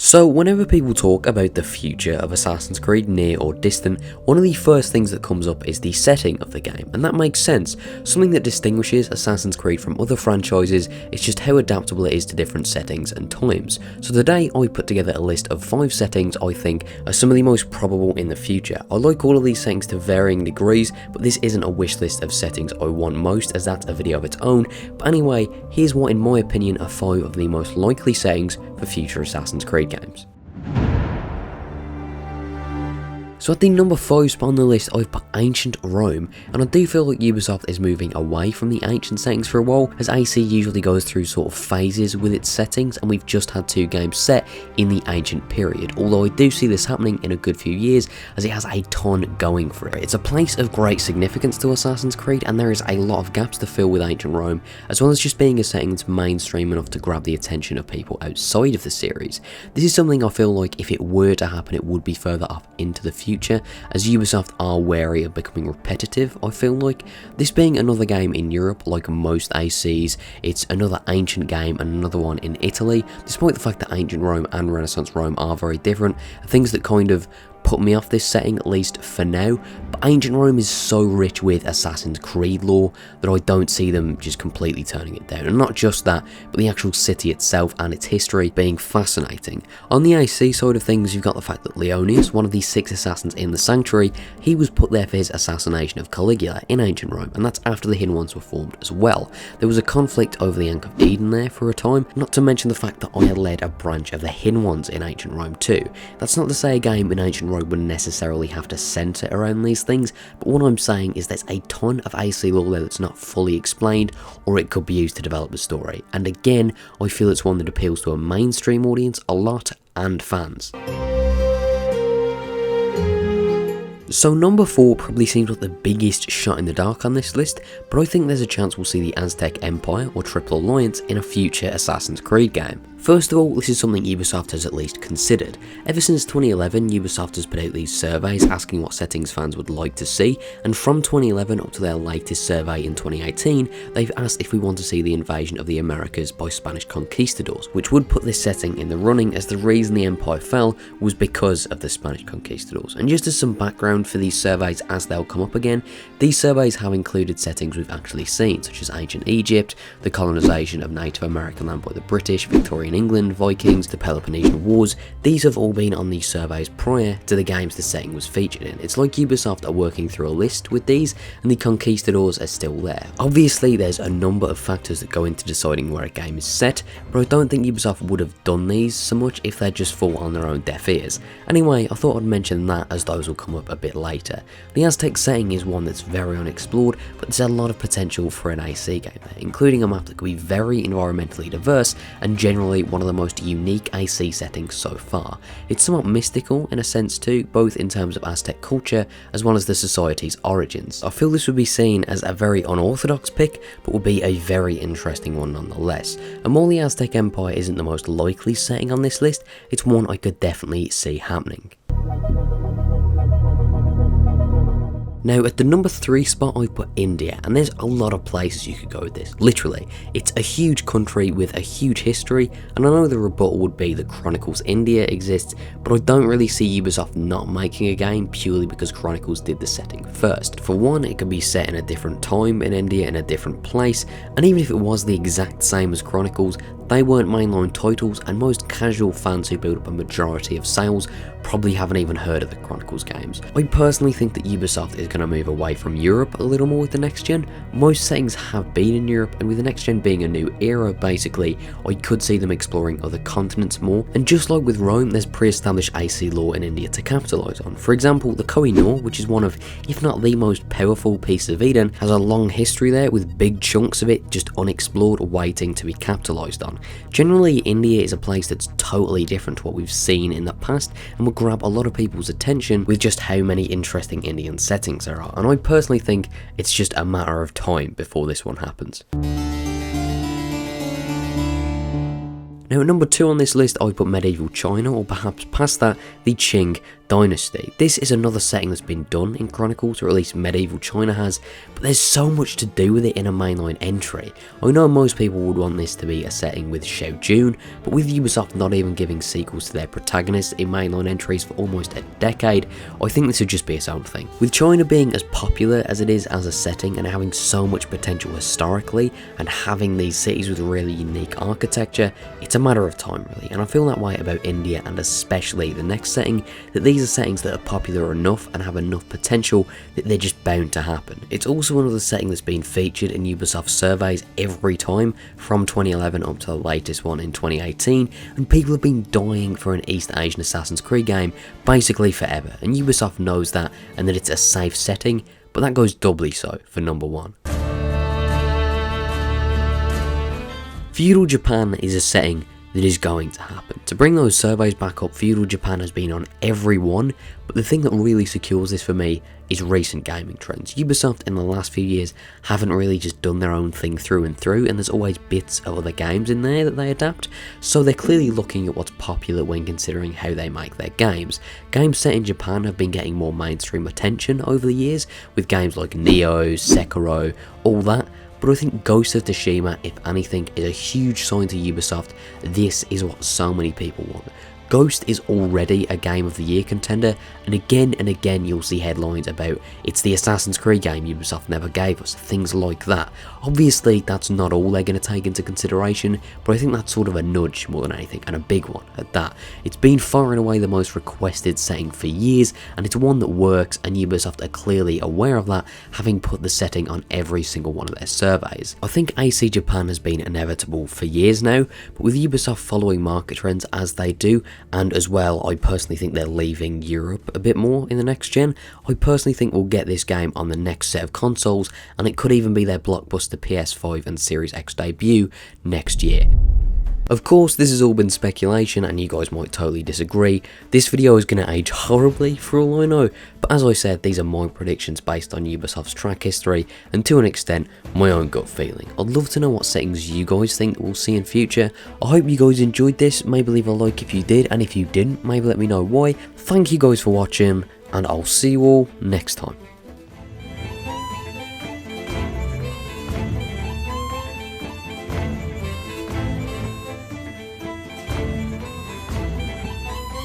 So whenever people talk about the future of Assassin's Creed, near or distant, one of the first things that comes up is the setting of the game, and that makes sense. Something that distinguishes Assassin's Creed from other franchises is just how adaptable it is to different settings and times. So today I put together a list of 5 settings I think are some of the most probable in the future. I like all of these settings to varying degrees, but this isn't a wish list of settings I want most, as that's a video of its own. But anyway, here's what in my opinion are 5 of the most likely settings for future Assassin's Creed games. So at the number 5 spot on the list, I've put Ancient Rome, and I do feel like Ubisoft is moving away from the ancient settings for a while, as AC usually goes through sort of phases with its settings, and we've just had 2 games set in the ancient period, although I do see this happening in a good few years, as it has a ton going for it. It's a place of great significance to Assassin's Creed, and there is a lot of gaps to fill with Ancient Rome, as well as just being a setting that's mainstream enough to grab the attention of people outside of the series. This is something I feel like if it were to happen, it would be further up into the future, as Ubisoft are wary of becoming repetitive. I feel like this being another game in Europe, like most ACs, it's another ancient game and another one in Italy, despite the fact that Ancient Rome and Renaissance Rome are very different, things that kind of put me off this setting, at least for now. But Ancient Rome is so rich with Assassin's Creed lore that I don't see them just completely turning it down. And not just that, but the actual city itself and its history being fascinating. On the AC side of things, you've got the fact that Leonius, one of the 6 assassins in the Sanctuary, he was put there for his assassination of Caligula in Ancient Rome, and that's after the Hidden Ones were formed as well. There was a conflict over the Ankh of Eden there for a time, not to mention the fact that I had led a branch of the Hidden Ones in Ancient Rome too. That's not to say a game in Ancient Rome would necessarily have to centre around these things, but what I'm saying is there's a ton of AC lore there that's not fully explained, or it could be used to develop a story. And again, I feel it's one that appeals to a mainstream audience a lot and fans. So number 4 probably seems like the biggest shot in the dark on this list, but I think there's a chance we'll see the AZTEC Empire or Triple Alliance in a future Assassin's Creed game. First of all, this is something Ubisoft has at least considered. Ever since 2011, Ubisoft has put out these surveys asking what settings fans would like to see, and from 2011 up to their latest survey in 2018, they've asked if we want to see the invasion of the Americas by Spanish conquistadors, which would put this setting in the running, as the reason the Empire fell was because of the Spanish conquistadors. And just as some background for these surveys as they'll come up again, these surveys have included settings we've actually seen, such as ancient Egypt, the colonisation of Native American land by the British, Victorian England, Vikings, the Peloponnesian Wars. These have all been on these surveys prior to the games the setting was featured in. It's like Ubisoft are working through a list with these, and the conquistadors are still there. Obviously there's a number of factors that go into deciding where a game is set, but I don't think Ubisoft would have done these so much if they'd just fall on their own deaf ears. Anyway, I thought I'd mention that, as those will come up a bit later. The AZTEC setting is one that's very unexplored, but there's a lot of potential for an AC game there, including a map that could be very environmentally diverse and generally one of the most unique AC settings so far. It's somewhat mystical in a sense too, both in terms of Aztec culture as well as the society's origins. I feel this would be seen as a very unorthodox pick, but would be a very interesting one nonetheless. And while the Aztec Empire isn't the most likely setting on this list, it's one I could definitely see happening. Now at the number 3 spot I've put India, and there's a lot of places you could go with this, literally. It's a huge country with a huge history, and I know the rebuttal would be that Chronicles India exists, but I don't really see Ubisoft not making a game purely because Chronicles did the setting first. For one, it could be set in a different time in India, in a different place, and even if it was the exact same as Chronicles, they weren't mainline titles, and most casual fans who build up a majority of sales probably haven't even heard of the Chronicles games. I personally think that Ubisoft is going to move away from Europe a little more with the next gen. Most settings have been in Europe, and with the next gen being a new era basically, I could see them exploring other continents more. And just like with Rome, there's pre-established AC lore in India to capitalise on. For example, the Koh-i-Noor, which is one of, if not the most powerful piece of Eden, has a long history there with big chunks of it just unexplored waiting to be capitalised on. Generally, India is a place that's totally different to what we've seen in the past, and will grab a lot of people's attention with just how many interesting Indian settings there are, and I personally think it's just a matter of time before this one happens. Now at number 2 on this list, I put medieval China, or perhaps past that, the Qing Dynasty. This is another setting that's been done in Chronicles, or at least Medieval China has, but there's so much to do with it in a mainline entry. I know most people would want this to be a setting with Xiao Jun, but with Ubisoft not even giving sequels to their protagonists in mainline entries for almost a decade, I think this would just be its own thing. With China being as popular as it is as a setting and having so much potential historically, and having these cities with really unique architecture, it's a matter of time really, and I feel that way about India and especially the next setting, that these are settings that are popular enough and have enough potential that they're just bound to happen. It's also another setting that's been featured in Ubisoft surveys every time from 2011 up to the latest one in 2018, and people have been dying for an East Asian Assassin's Creed game basically forever, and Ubisoft knows that and that it's a safe setting, but that goes doubly so for number 1. Feudal Japan is a setting that is going to happen. To bring those surveys back up, Feudal Japan has been on every one, but the thing that really secures this for me is recent gaming trends. Ubisoft in the last few years haven't really just done their own thing through and through, and there's always bits of other games in there that they adapt, so they're clearly looking at what's popular when considering how they make their games. Games set in Japan have been getting more mainstream attention over the years, with games like Nioh, Sekiro, all that. But I think Ghost of Tsushima, if anything, is a huge sign to Ubisoft. This is what so many people want. Ghost is already a Game of the Year contender, and again you'll see headlines about it's the Assassin's Creed game Ubisoft never gave us, things like that. Obviously that's not all they're going to take into consideration, but I think that's sort of a nudge more than anything, and a big one at that. It's been far and away the most requested setting for years, and it's one that works, and Ubisoft are clearly aware of that, having put the setting on every single one of their surveys. I think AC Japan has been inevitable for years now, but with Ubisoft following market trends as they do, and as well, I personally think they're leaving Europe a bit more in the next gen. I personally think we'll get this game on the next set of consoles, and it could even be their blockbuster PS5 and Series X debut next year. Of course, this has all been speculation, and you guys might totally disagree. This video is going to age horribly for all I know, but as I said, these are my predictions based on Ubisoft's track history, and to an extent, my own gut feeling. I'd love to know what settings you guys think we'll see in future. I hope you guys enjoyed this, maybe leave a like if you did, and if you didn't, maybe let me know why. Thank you guys for watching, and I'll see you all next time.